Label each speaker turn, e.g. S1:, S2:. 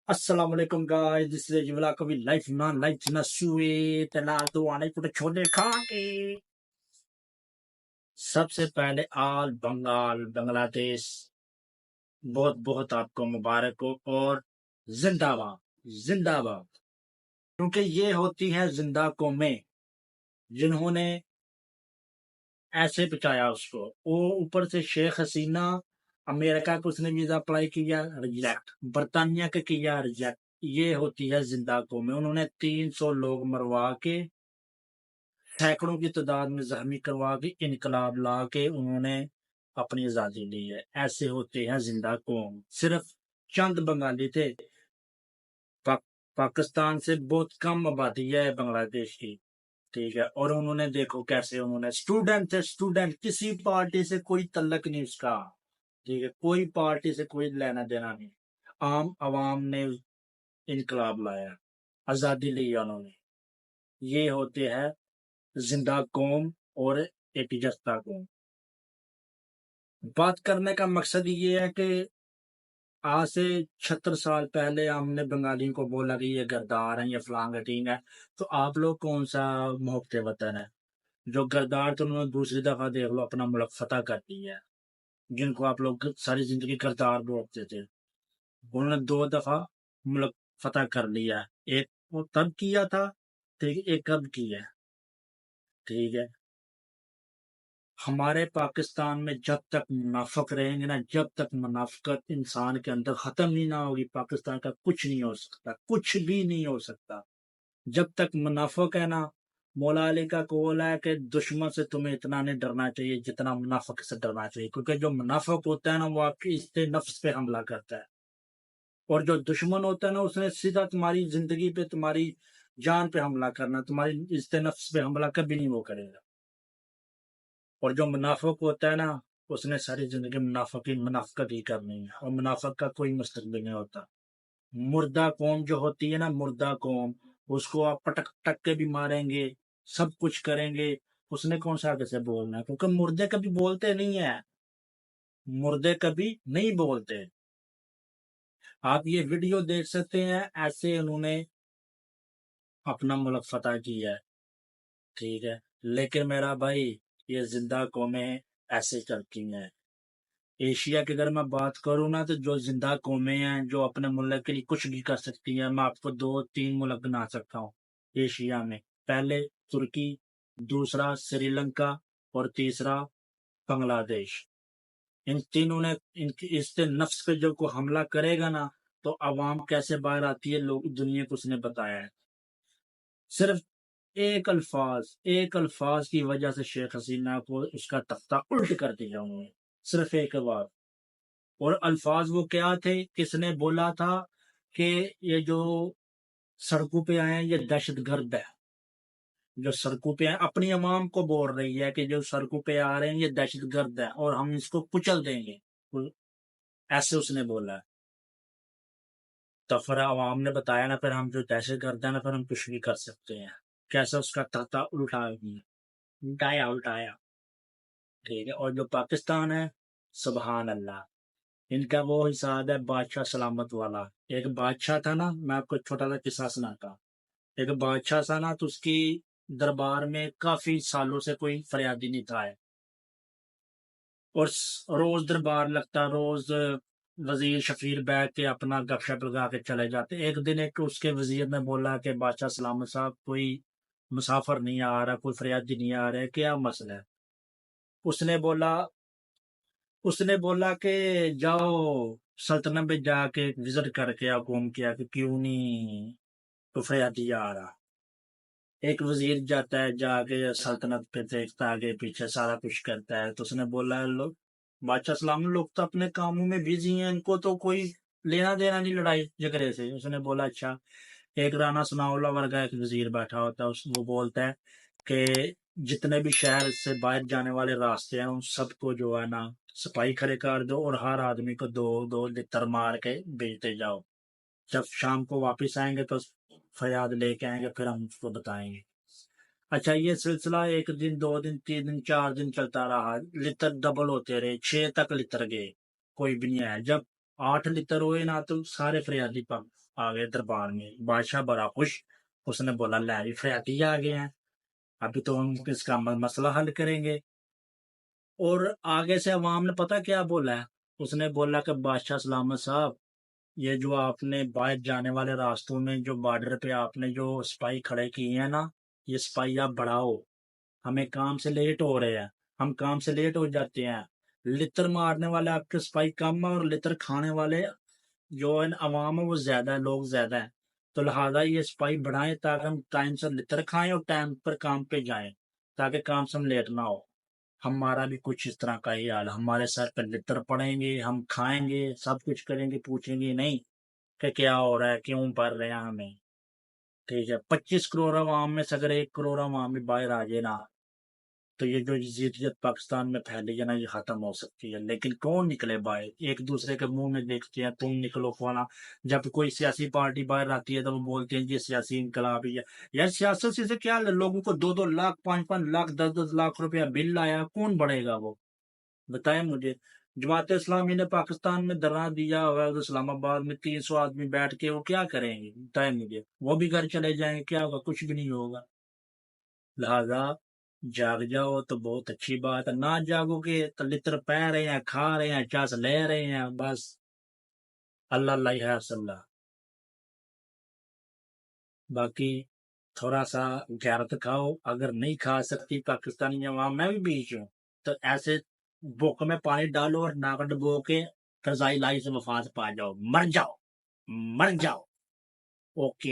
S1: Assalamu alaikum guys, this is Ajivla Kavi Life Non Life Nasue Tenado Anaikuta Chode Kaki. सबसे पहले आल बंगाल बांग्लादेश बहुत बहुत आपको मुबारक हो और जिंदाबाद जिंदाबाद, क्योंकि ये होती हैं जिंदा कौमें जिन्होंने ऐसे बचाया उसको। वो ऊपर से शेख हसीना, अमेरिका को उसने वीजा अप्लाई किया, रिजेक्ट, बरतानिया का किया, रिजेक्ट। ये होती है जिंदा कौमें। उन्होंने 300 लोग मरवा के, सैकड़ों की तादाद में जख्मी करवा के, इनकलाब ला के उन्होंने अपनी आजादी ली है। ऐसे होते हैं जिंदा कौम। सिर्फ चंद बंगाली थे। पाकिस्तान से बहुत कम आबादी है बांग्लादेश की, ठीक है। और उन्होंने देखो कैसे उन्होंने, स्टूडेंट थे, स्टूडेंट, किसी पार्टी से कोई तल्लक नहीं उसका, ठीक है, कोई पार्टी से कोई लेना देना नहीं। आम आवाम ने इनकलाब लाया, आजादी ली उन्होंने। ये होते हैं जिंदा कौम और एक जस्ता कौम। बात करने का मकसद ये है कि आज से 76 साल पहले हमने बंगालियों को बोला कि ये गद्दार हैं, ये फलांग टींग है, तो आप लोग कौन सा मोहब्बत वतन है? जो गद्दार थे उन्होंने दूसरी दफा देख लो अपना मुल्क फतह कर दिया है। जिनको आप लोग सारी जिंदगी गद्दार बोलते थे, उन्होंने 2 दफा मुल्क फतह कर लिया है। एक वो तब किया था, ठीक है, एक कब किया है, ठीक है। हमारे पाकिस्तान में जब तक मुनाफिक रहेंगे ना, जब तक मुनाफिकत इंसान के अंदर खत्म नहीं ना होगी, पाकिस्तान का कुछ नहीं हो सकता, कुछ भी नहीं हो सकता। जब तक मुनाफिक है ना, मौला अली का कौल है कि दुश्मन से तुम्हें इतना नहीं डरना चाहिए जितना मुनाफिक से डरना चाहिए, क्योंकि जो मुनाफिक होता है ना वो आपकी इज्जत नफ्स पे हमला करता है, और जो दुश्मन होता है ना उसने सीधा तुम्हारी जिंदगी पे, तुम्हारी जान पे हमला करना, तुम्हारी इज्जत नफ्स पे हमला कभी नहीं वो करेगा। और जो मुनाफिक होता है ना, उसने सारी जिंदगी मुनाफिकत ही करनी है, और मुनाफिक का कोई मुस्तकबिल नहीं होता। मुर्दा कौम जो होती है ना, मुर्दा कौम, उसको आप पटक पटक के भी मारेंगे, सब कुछ करेंगे, उसने कौन सा आगे से बोलना है? क्योंकि मुर्दे कभी बोलते नहीं है, मुर्दे कभी नहीं बोलते। आप ये वीडियो देख सकते हैं, ऐसे उन्होंने अपना मुल्क फतह किया है, ठीक है। लेकिन मेरा भाई, ये जिंदा कौमें ऐसे चलती हैं। एशिया की अगर मैं बात करूँ ना, तो जो जिंदा कौमें हैं जो अपने मुल्क के लिए कुछ भी कर सकती हैं, मैं आपको 2-3 मुल्क बना सकता हूँ एशिया में। पहले तुर्की, दूसरा श्रीलंका, और तीसरा बांग्लादेश। इन तीनों ने इनकी इससे नफ्स पे जो को हमला करेगा ना, तो अवाम कैसे बाहर आती है, लोग दुनिया को उसने बताया है। सिर्फ एक अल्फाज की वजह से शेख हसीना को उसका तख्ता उल्ट कर दिया उन्होंने, सिर्फ एक बार। और अल्फाज वो क्या थे, किसने बोला था कि ये जो सड़कों पे आए हैं ये दहशत गर्द है, जो सड़कों पे आए, अपनी अवाम को बोल रही है कि जो सड़कों पे आ रहे हैं ये दहशत गर्द है और हम इसको कुचल देंगे, ऐसे उसने बोला है। तो फिर अवाम ने बताया ना, फिर हम जो दहशत गर्द है ना, फिर हम कुछ भी कर सकते हैं। कैसे उसका तख्ता उल्टाया उल्टाया, ठीक है। और जो पाकिस्तान है, सुबहान अल्लाह, इनका वो हिसाब है बादशाह सलामत वाला। एक बादशाह था ना, मैं आपको एक छोटा सा किस्सा सुनाता। एक बादशाह था ना, तो उसकी दरबार में काफी सालों से कोई फरियादी नहीं था है। और रोज दरबार लगता, रोज वजीर शफीर बैठ के अपना गपशप लगा के चले जाते। एक दिन एक उसके वजीर ने बोला कि बादशाह सलामत साहब, कोई मुसाफिर नहीं आ रहा, कोई फरियादी नहीं आ रहा है, क्या मसला है? उसने बोला उसने बोला कि जाओ सल्तनत में जाके विजिट करके आओ, घूम के आके, क्यों नहीं तो फरियादी आ रहा। एक वजीर जाता है, जाके सल्तनत पे देखता है, आगे पीछे सारा कुछ करता है। तो उसने बोला, लोग बादशाह सलाम, लोग तो अपने कामों में बिजी हैं, इनको तो कोई लेना देना नहीं लड़ाई झगड़े से। उसने बोला, अच्छा। एक राना सनाउल्लाह वर्गा एक वजीर बैठा होता है, वो बोलता है कि जितने भी शहर से बाहर जाने वाले रास्ते हैं उन सबको जो है ना सिपाही खड़े कर दो, और हर आदमी को 2-2 लितर मार के भेजते जाओ। जब शाम को वापस आएंगे तो फरियाद लेके आएंगे, फिर हम उसको बताएंगे। अच्छा, ये सिलसिला 1 दिन, 2 दिन, 3 दिन, 4 दिन चलता रहा। लिटर डबल होते रहे, 6 तक लिटर गए, कोई भी नहीं आया। जब 8 لیٹر ہوئے نا تو سارے فریاتی آ گئے دربار میں. بادشاہ بڑا خوش. اس نے بولا لے بھی فریاتی آ گئے ہیں, ابھی تو ہم اس کا مسئلہ حل کریں گے. اور آگے سے عوام نے پتہ کیا بولا ہے؟ اس نے بولا کہ بادشاہ سلامت صاحب, یہ جو آپ نے باہر جانے والے راستوں میں جو بارڈر پہ آپ نے جو سپاہی کھڑے کیے ہیں نا, یہ سپاہی آپ بڑھاؤ, ہمیں کام سے لیٹ ہو رہے ہیں, ہم کام سے لیٹ ہو جاتے ہیں. لتر مارنے والے آپ کے سپاہی کم ہیں اور لتر کھانے والے جو عوام ہے وہ زیادہ ہے, لوگ زیادہ ہیں. تو لہٰذا یہ سپاہی بڑھائیں تاکہ ہم ٹائم سے لتر کھائیں اور ٹائم پر کام پہ جائیں, تاکہ کام سے ہم لیٹ نہ ہو. ہمارا بھی کچھ اس طرح کا ہی حال, ہمارے سر پہ لتر پڑیں گے, ہم کھائیں گے, سب کچھ کریں گے, پوچھیں گے نہیں کہ کیا ہو رہا ہے, کیوں پڑھ رہے ہیں ہمیں. ٹھیک ہے, 25 کروڑ عوام میں سے اگر 1 کروڑ عوام بھی باہر آ جائے نا, تو یہ جو جزیت پاکستان میں پھیلی ہے نا, یہ ختم ہو سکتی ہے. لیکن کون نکلے باہر؟ ایک دوسرے کے منہ میں دیکھتے ہیں تم نکلو فلانا. جب کوئی سیاسی پارٹی باہر آتی ہے تو وہ بولتے ہیں یہ سیاسی انقلاب ہی ہے. یار سیاست سے کیا, لوگوں کو 2-2 لاکھ 5-5 لاکھ 10-10 لاکھ روپیہ بل آیا, کون بڑھے گا وہ؟ بتائیں مجھے. جماعت اسلامی نے پاکستان میں دھرنا دیا ہوا ہے, اسلام آباد میں 300 آدمی بیٹھ کے, وہ کیا کریں گے؟ بتائیں مجھے. وہ بھی گھر چلے جائیں گے, کیا ہوگا؟ کچھ بھی نہیں ہوگا. لہذا جاگ جاؤ تو بہت اچھی بات ہے, نہ جاگو گے تو لطر پہ رہے ہیں, کھا رہے ہیں, چس لے رہے ہیں, بس اللہ اللہ ہے اللہ. باقی تھوڑا سا غیرت کھاؤ, اگر نہیں کھا سکتی پاکستانی عوام, میں بھی بیچ ہوں, تو ایسے بوک میں پانی ڈالو اور ناک ڈبو کے فضائی لائی سے مفاد پا جاؤ, مر جاؤ, مر جاؤ. اوکے.